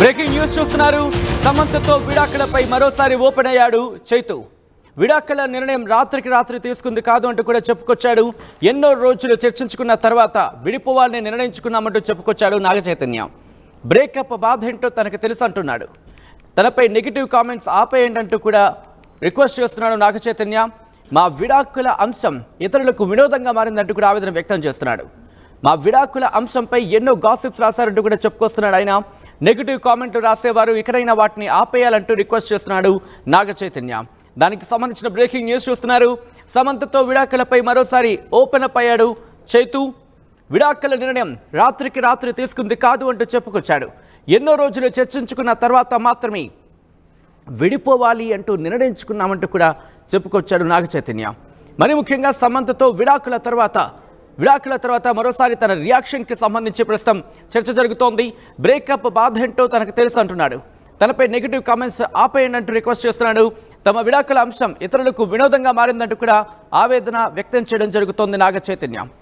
Breaking news చూస్తున్నారు. సమంతతో విడాకులపై మరోసారి open అయ్యాడు చైతు. విడాకుల నిర్ణయం రాత్రికి రాత్రి తీసుకుంది కాదు అంటూ కూడా చెప్పుకొచ్చాడు. ఎన్నో రోజులు చర్చించుకున్న తర్వాత విడిపోవాలని నిర్ణయించుకున్నామంటూ చెప్పుకొచ్చాడు నాగ చైతన్య. బ్రేకప్ బాధ ఏంటో తనకు తెలుసు అంటున్నాడు. తనపై నెగిటివ్ కామెంట్స్ ఆపేయండి అంటూ కూడా రిక్వెస్ట్ చేస్తున్నాడు నాగ చైతన్య. మా విడాకుల అంశం ఇతరులకు వినోదంగా మారిందంటూ కూడా ఆవేదన వ్యక్తం చేస్తున్నాడు. మా విడాకుల అంశంపై ఎన్నో గాసిప్స్ రాశారంటూ కూడా చెప్పుకొస్తున్నాడు ఆయన. నెగిటివ్ కామెంట్లు రాసేవారు ఇకనైనా వాటిని ఆపేయాలంటూ రిక్వెస్ట్ చేస్తున్నాడు నాగ చైతన్య. దానికి సంబంధించిన బ్రేకింగ్ న్యూస్ చూస్తున్నారు. సమంతతో విడాకులపై మరోసారి ఓపెన్ అప్ అయ్యాడు చైతు. విడాకుల నిర్ణయం రాత్రికి రాత్రి తీసుకుంది కాదు అంటూ చెప్పుకొచ్చాడు. ఎన్నో రోజులు చర్చించుకున్న తర్వాత మాత్రమే విడిపోవాలి అంటూ నిర్ణయించుకున్నామంటూ కూడా చెప్పుకొచ్చాడు నాగ చైతన్య. మరి ముఖ్యంగా సమంతతో విడాకుల తర్వాత మరోసారి తన రియాక్షన్కి సంబంధించి ప్రస్తుతం చర్చ జరుగుతోంది. బ్రేకప్ బాధ ఏంటో తనకు తెలుసు అంటున్నాడు. తనపై నెగిటివ్ కామెంట్స్ ఆపేయండి అంటూ రిక్వెస్ట్ చేస్తున్నాడు. తమ విడాకుల అంశం ఇతరులకు వినోదంగా మారిందంటూ కూడా ఆవేదన వ్యక్తం చేయడం జరుగుతోంది నాగ చైతన్య.